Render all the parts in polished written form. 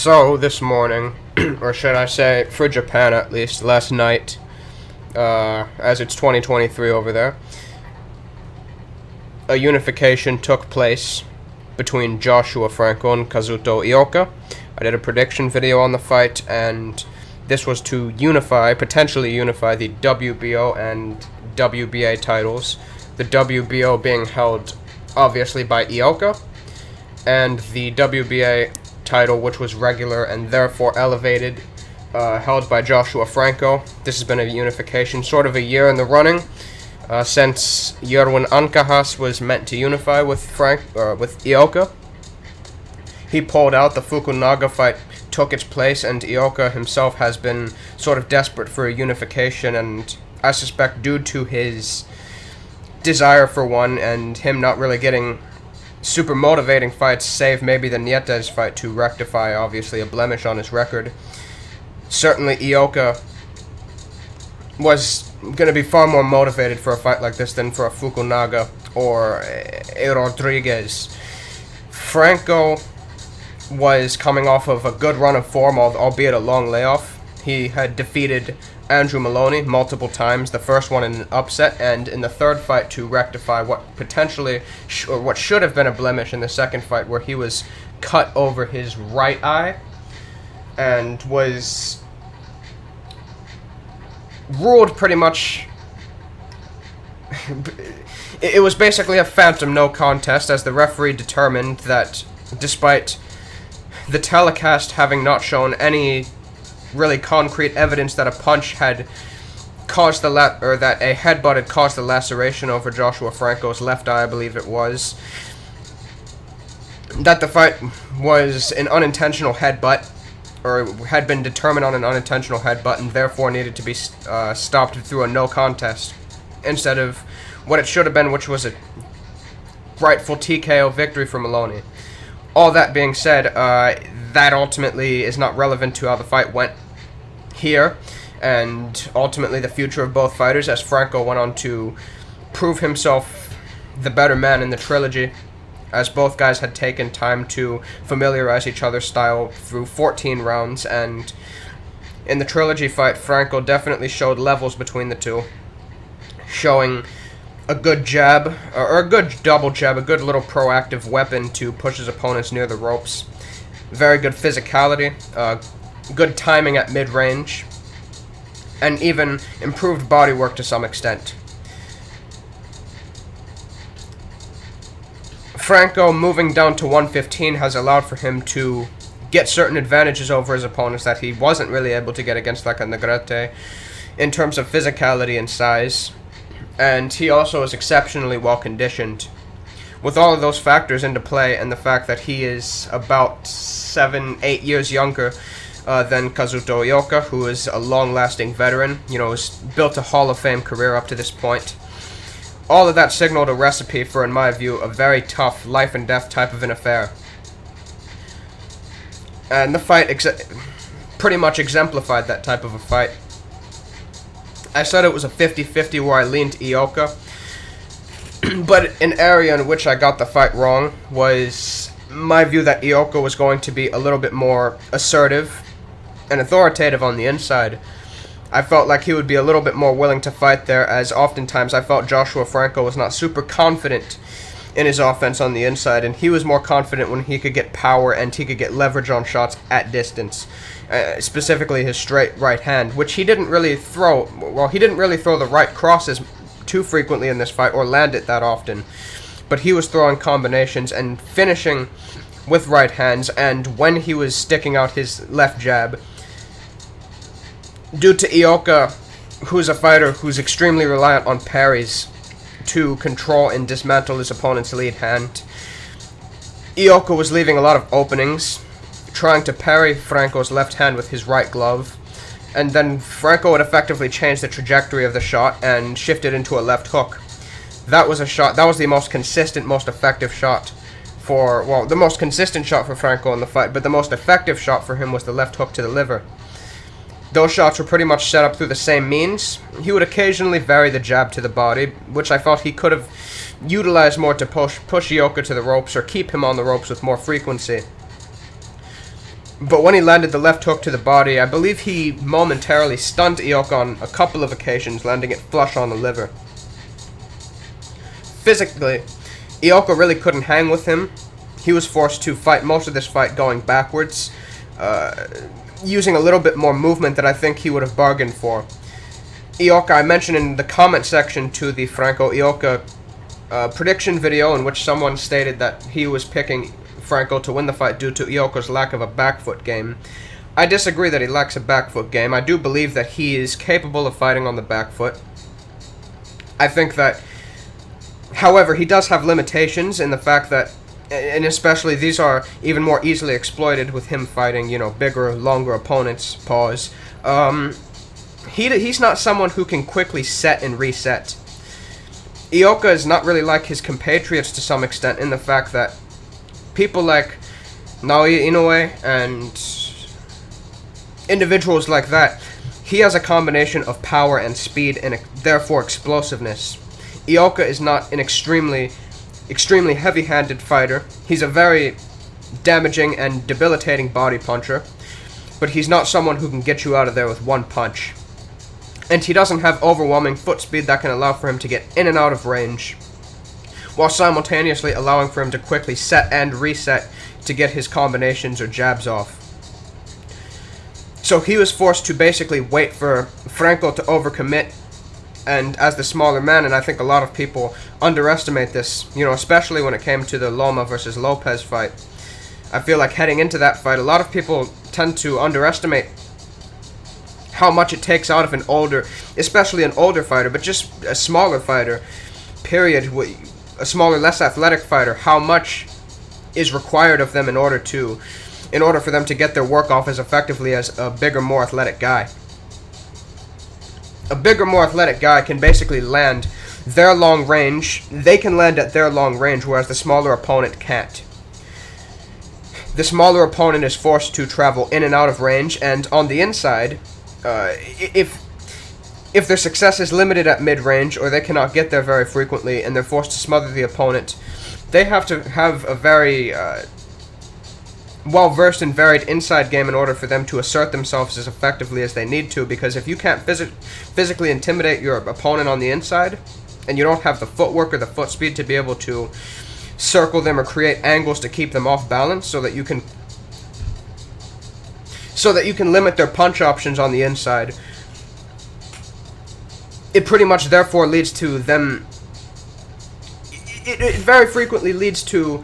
So, this morning, or should I say, for Japan at least, last night, as it's 2023 over there, a unification took place between Joshua Franco and Kazuto Ioka. I did a prediction video on the fight, and this was to potentially unify the WBO and WBA titles. The WBO being held, obviously, by Ioka, and the WBA title, which was regular and therefore elevated, held by Joshua Franco. This has been a unification, sort of a year in the running, since Yerwin Ankahas was meant to unify with Ioka. He pulled out, the Fukunaga fight took its place, and Ioka himself has been sort of desperate for a unification, and I suspect due to his desire for one and him not really getting super motivating fights, save maybe the Nietes fight to rectify, obviously, a blemish on his record. Certainly, Ioka was going to be far more motivated for a fight like this than for a Fukunaga or a Rodriguez. Franco was coming off of a good run of form, albeit a long layoff. He had defeated Andrew Maloney multiple times, the first one in an upset, and in the third fight to rectify what what should have been a blemish in the second fight, where he was cut over his right eye and was ruled pretty much. It was basically a phantom no contest, as the referee determined that despite the telecast having not shown any really concrete evidence that a punch had caused that a headbutt had caused the laceration over Joshua Franco's left eye, I believe it was, that the fight was an unintentional headbutt, or had been determined on an unintentional headbutt, and therefore needed to be stopped through a no contest, instead of what it should have been, which was a rightful TKO victory for Maloney. All that being said, that ultimately is not relevant to how the fight went here, and ultimately the future of both fighters, as Franco went on to prove himself the better man in the trilogy, as both guys had taken time to familiarize each other's style through 14 rounds, and in the trilogy fight, Franco definitely showed levels between the two, showing a good jab, or a good double jab, a good little proactive weapon to push his opponents near the ropes. Very good physicality, good timing at mid-range, and even improved body work to some extent. Franco moving down to 115 has allowed for him to get certain advantages over his opponents that he wasn't really able to get against like a Negrete in terms of physicality and size, and he also is exceptionally well conditioned. With all of those factors into play, and the fact that he is about 7-8 years younger than Kazuto Ioka, who is a long-lasting veteran, has built a Hall of Fame career up to this point, all of that signaled a recipe for, in my view, a very tough life-and-death type of an affair. And the fight pretty much exemplified that type of a fight. I said it was a 50-50 where I leaned Ioka, but an area in which I got the fight wrong was my view that Ioka was going to be a little bit more assertive and authoritative on the inside. I felt like he would be a little bit more willing to fight there, as oftentimes I felt Joshua Franco was not super confident in his offense on the inside, and he was more confident when he could get power and he could get leverage on shots at distance, specifically his straight right hand, which he didn't really throw. Well, he didn't really throw the right crosses too frequently in this fight, or land it that often, but he was throwing combinations and finishing with right hands, and when he was sticking out his left jab, due to Ioka, who's a fighter who's extremely reliant on parries to control and dismantle his opponent's lead hand, Ioka was leaving a lot of openings, trying to parry Franco's left hand with his right glove, and then Franco would effectively change the trajectory of the shot and shift it into a left hook. That was the most consistent, most effective shot the most consistent shot for Franco in the fight, but the most effective shot for him was the left hook to the liver. Those shots were pretty much set up through the same means. He would occasionally vary the jab to the body, which I felt he could have utilized more to push Ioka to the ropes or keep him on the ropes with more frequency. But when he landed the left hook to the body, I believe he momentarily stunned Ioka on a couple of occasions, landing it flush on the liver. Physically, Ioka really couldn't hang with him. He was forced to fight most of this fight going backwards, using a little bit more movement that I think he would have bargained for. Ioka, I mentioned in the comment section to the Franco Ioka prediction video, in which someone stated that he was picking Franco to win the fight due to Ioka's lack of a back foot game. I disagree that he lacks a back foot game. I do believe that he is capable of fighting on the back foot. I think that, however, he does have limitations in the fact that, and especially these are even more easily exploited with him fighting, you know, bigger, longer opponents, pause. He's not someone who can quickly set and reset. Ioka is not really like his compatriots to some extent in the fact that people like Naoya Inoue and individuals like that, he has a combination of power and speed and therefore explosiveness. Ioka is not an extremely heavy-handed fighter. He's a very damaging and debilitating body puncher, but he's not someone who can get you out of there with one punch. And he doesn't have overwhelming foot speed that can allow for him to get in and out of range, while simultaneously allowing for him to quickly set and reset to get his combinations or jabs off. So he was forced to basically wait for Franco to overcommit, and as the smaller man, and I think a lot of people underestimate this, you know, especially when it came to the Loma versus Lopez fight. I feel like heading into that fight, a lot of people tend to underestimate how much it takes out of an older, especially an older fighter, but just a smaller fighter, period, a smaller, less athletic fighter, how much is required of them in order for them to get their work off as effectively as a bigger, more athletic guy. A bigger, more athletic guy can basically land their long range. They can land at their long range, whereas the smaller opponent can't. The smaller opponent is forced to travel in and out of range, and on the inside, if their success is limited at mid-range, or they cannot get there very frequently, and they're forced to smother the opponent, they have to have a very well-versed and varied inside game in order for them to assert themselves as effectively as they need to, because if you can't physically intimidate your opponent on the inside, and you don't have the footwork or the foot speed to be able to circle them or create angles to keep them off balance so that you can limit their punch options on the inside, it pretty much therefore leads to them, it very frequently leads to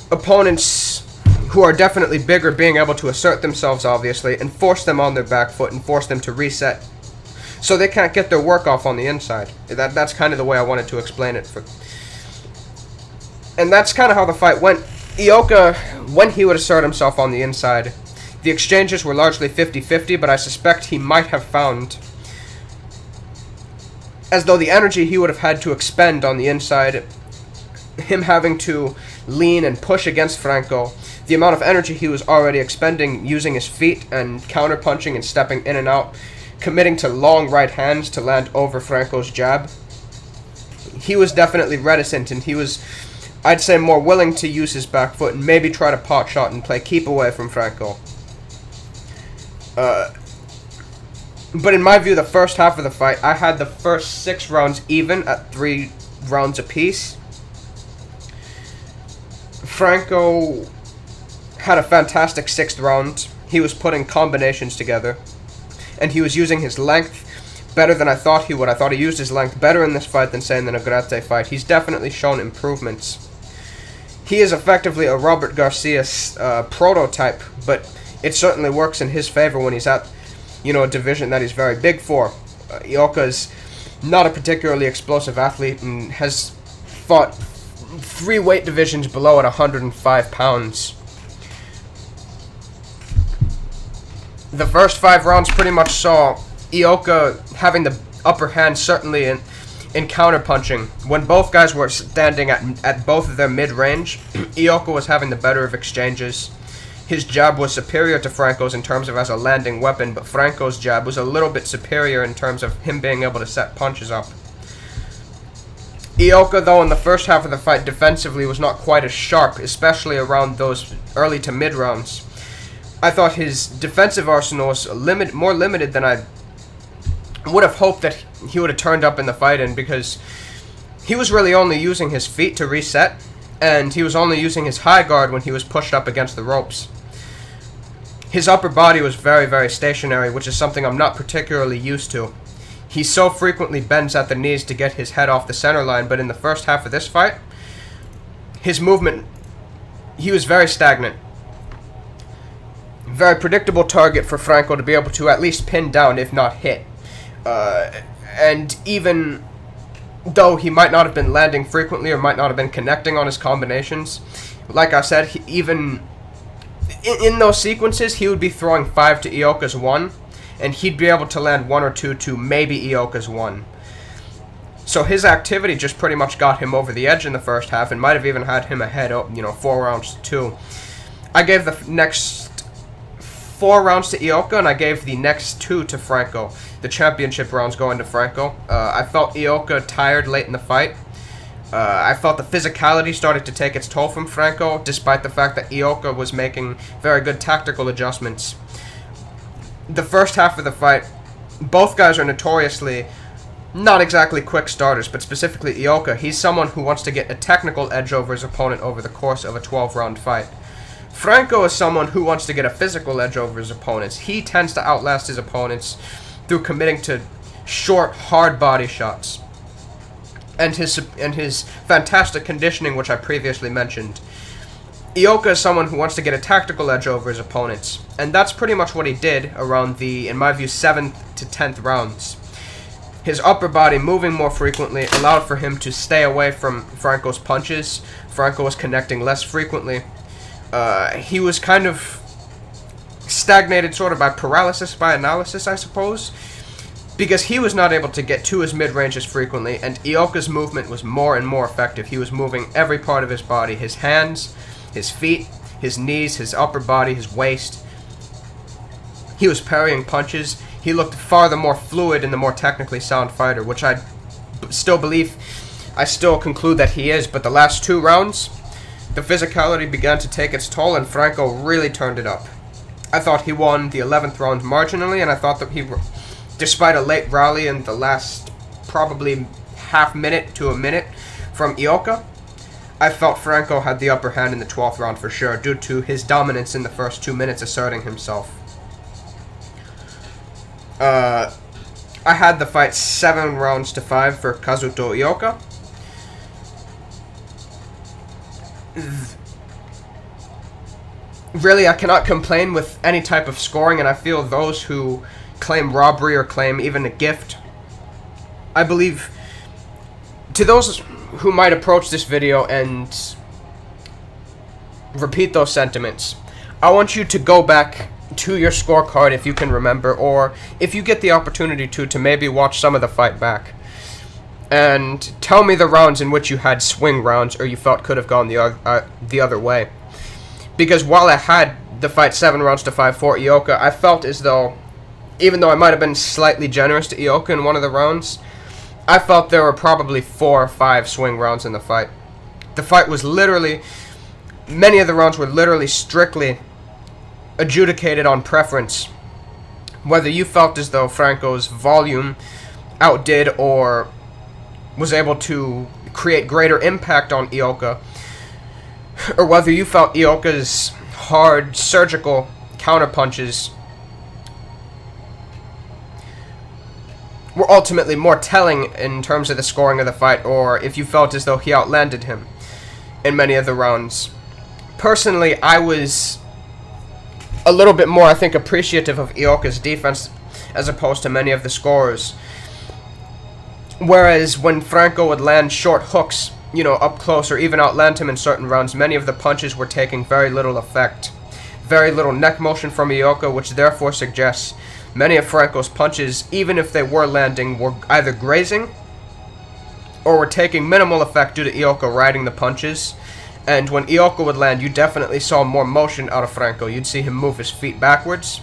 opponents who are definitely bigger being able to assert themselves, obviously, and force them on their back foot and force them to reset so they can't get their work off on the inside. That's kind of the way I wanted to explain it. And that's kind of how the fight went. Ioka, when he would assert himself on the inside, the exchanges were largely 50-50, but I suspect he might have found, as though the energy he would have had to expend on the inside, him having to lean and push against Franco, the amount of energy he was already expending using his feet and counterpunching and stepping in and out, committing to long right hands to land over Franco's jab, he was definitely reticent, and he was, I'd say, more willing to use his back foot and maybe try to pot shot and play keep away from Franco. But in my view, the first half of the fight, I had the first 6 rounds even at 3 rounds apiece. Franco had a fantastic 6th round. He was putting combinations together, and he was using his length better than I thought he would. I thought he used his length better in this fight than, say, in the Negrete fight. He's definitely shown improvements. He is effectively a Robert Garcia prototype, but it certainly works in his favor when he's at, you know, a division that he's very big for. Ioka's not a particularly explosive athlete and has fought 3 weight divisions below at 105 pounds. The first 5 rounds pretty much saw Ioka having the upper hand, certainly in counterpunching. When both guys were standing at both of their mid-range, Ioka was having the better of exchanges. His jab was superior to Franco's in terms of as a landing weapon, but Franco's jab was a little bit superior in terms of him being able to set punches up. Ioka, though, in the first half of the fight defensively was not quite as sharp, especially around those early to mid rounds. I thought his defensive arsenal was more limited than I would have hoped that he would have turned up in the fight in, because he was really only using his feet to reset, and he was only using his high guard when he was pushed up against the ropes. His upper body was very, very stationary, which is something I'm not particularly used to. He so frequently bends at the knees to get his head off the center line, but in the first half of this fight, his movement, he was very stagnant. Very predictable target for Franco to be able to at least pin down, if not hit. And even though he might not have been landing frequently or might not have been connecting on his combinations, like I said, even in those sequences, he would be throwing 5 to Ioka's 1, and he'd be able to land 1 or 2 to maybe Ioka's 1. So his activity just pretty much got him over the edge in the first half, and might have even had him ahead, 4 rounds to 2. I gave the next 4 rounds to Ioka, and I gave the next 2 to Franco. The championship rounds going to Franco. I felt Ioka tired late in the fight. I felt the physicality started to take its toll from Franco, despite the fact that Ioka was making very good tactical adjustments. The first half of the fight, both guys are notoriously not exactly quick starters, but specifically Ioka. He's someone who wants to get a technical edge over his opponent over the course of a 12-round fight. Franco is someone who wants to get a physical edge over his opponents. He tends to outlast his opponents through committing to short, hard body shots. And his fantastic conditioning, which I previously mentioned. Ioka is someone who wants to get a tactical edge over his opponents, and that's pretty much what he did around the, in my view, 7th to 10th rounds. His upper body moving more frequently allowed for him to stay away from Franco's punches. Franco was connecting less frequently. He was kind of stagnated sort of by paralysis by analysis, I suppose, because he was not able to get to his mid-range as frequently, and Ioka's movement was more and more effective. He was moving every part of his body, his hands, his feet, his knees, his upper body, his waist. He was parrying punches. He looked far the more fluid and the more technically sound fighter, which I still conclude that he is, but the last 2 rounds, the physicality began to take its toll, and Franco really turned it up. I thought he won the 11th round marginally, and I thought that he, despite a late rally in the last probably half minute to a minute from Ioka, I felt Franco had the upper hand in the 12th round for sure, due to his dominance in the first 2 minutes asserting himself. I had the fight 7 rounds to 5 for Kazuto Ioka. Really, I cannot complain with any type of scoring, and I feel those who claim robbery or claim even a gift, I believe, to those who might approach this video and repeat those sentiments, I want you to go back to your scorecard if you can remember, or if you get the opportunity to maybe watch some of the fight back, and tell me the rounds in which you had swing rounds or you felt could have gone the other way. Because while I had the fight 7 rounds to 5 for Ioka, I felt as though, even though I might have been slightly generous to Ioka in one of the rounds, I felt there were probably 4 or 5 swing rounds in the fight. The fight was literally, many of the rounds were literally strictly adjudicated on preference. Whether you felt as though Franco's volume outdid or was able to create greater impact on Ioka, or whether you felt Ioka's hard, surgical counterpunches were ultimately more telling in terms of the scoring of the fight, or if you felt as though he outlanded him in many of the rounds. Personally, I was a little bit more, I think, appreciative of Ioka's defense as opposed to many of the scorers. Whereas when Franco would land short hooks, up close, or even outland him in certain rounds, many of the punches were taking very little effect. Very little neck motion from Ioka, which therefore suggests many of Franco's punches, even if they were landing, were either grazing or were taking minimal effect due to Ioka riding the punches. And when Ioka would land, you definitely saw more motion out of Franco. You'd see him move his feet backwards,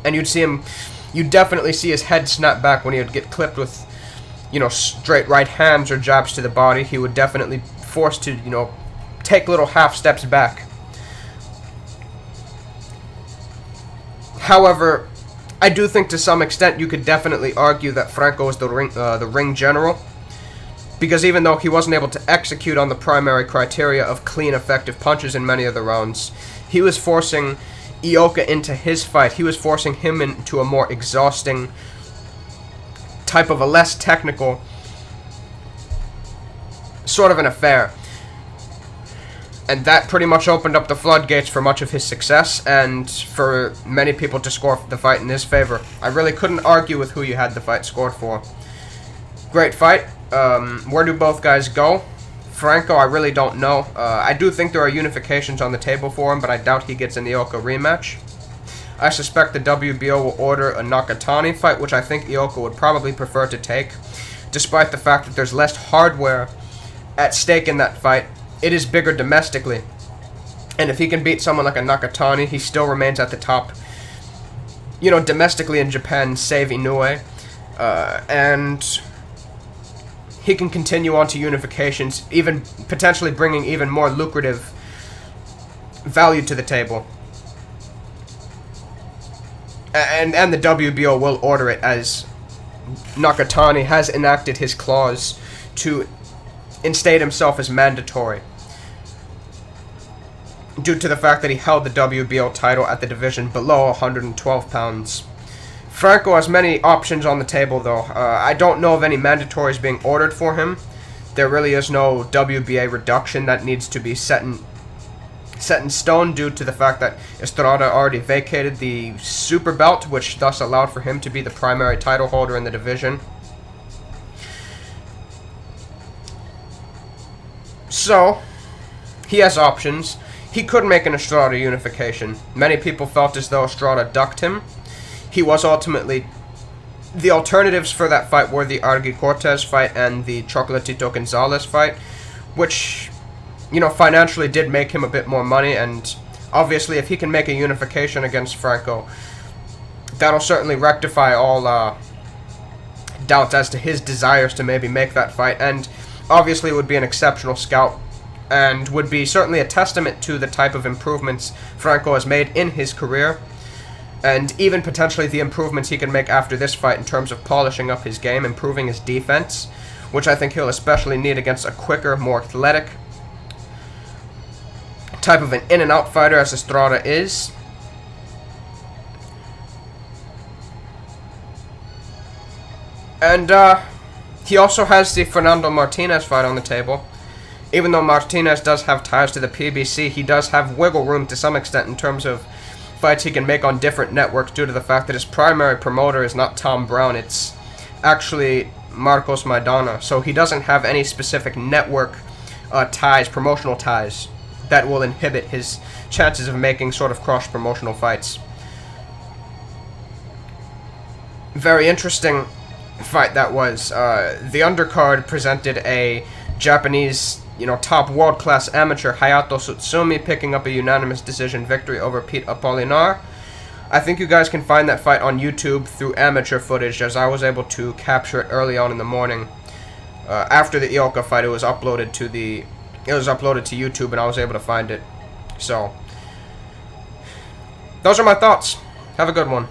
and you'd definitely see his head snap back when he would get clipped with straight right hands or jabs to the body, he would definitely force to, take little half steps back. However, I do think to some extent you could definitely argue that Franco is the ring general, because even though he wasn't able to execute on the primary criteria of clean, effective punches in many of the rounds, he was forcing Ioka into his fight. He was forcing him into a more exhausting type of a less technical sort of an affair. And that pretty much opened up the floodgates for much of his success, and for many people to score the fight in his favor. I really couldn't argue with who you had the fight scored for. Great fight. Where do both guys go? Franco, I really don't know. I do think there are unifications on the table for him, but I doubt he gets an Ioka rematch. I suspect the WBO will order a Nakatani fight, which I think Ioka would probably prefer to take, despite the fact that there's less hardware at stake in that fight. It is bigger domestically, and if he can beat someone like a Nakatani, he still remains at the top, domestically in Japan, save Inoue, and he can continue on to unifications, even potentially bringing even more lucrative value to the table. And the WBO will order it, as Nakatani has enacted his clause to instate himself as mandatory, due to the fact that he held the WBO title at the division below 112 pounds. Franco has many options on the table, though. I don't know of any mandatories being ordered for him. There really is no WBA reduction that needs to be set in stone, due to the fact that Estrada already vacated the super belt, which thus allowed for him to be the primary title holder in the division. So, he has options. He could make an Estrada unification. Many people felt as though Estrada ducked him. He was ultimately... The alternatives for that fight were the Argy Cortez fight and the Chocolatito Gonzalez fight, which, financially did make him a bit more money, and obviously if he can make a unification against Franco, that'll certainly rectify all doubts as to his desires to maybe make that fight, and obviously would be an exceptional scout, and would be certainly a testament to the type of improvements Franco has made in his career, and even potentially the improvements he can make after this fight in terms of polishing up his game, improving his defense, which I think he'll especially need against a quicker, more athletic type of an in-and-out fighter as Estrada is. And he also has the Fernando Martinez fight on the table. Even though Martinez does have ties to the PBC, he does have wiggle room to some extent in terms of fights he can make on different networks, due to the fact that his primary promoter is not Tom Brown, it's actually Marcos Maidana. So he doesn't have any specific network ties, promotional ties, that will inhibit his chances of making sort of cross-promotional fights. Very interesting fight that was. The undercard presented a Japanese, top world-class amateur, Hayato Tsutsumi, picking up a unanimous decision victory over Pete Apolinar. I think you guys can find that fight on YouTube through amateur footage, as I was able to capture it early on in the morning. After the Ioka fight, it was uploaded to YouTube, and I was able to find it. So, those are my thoughts. Have a good one.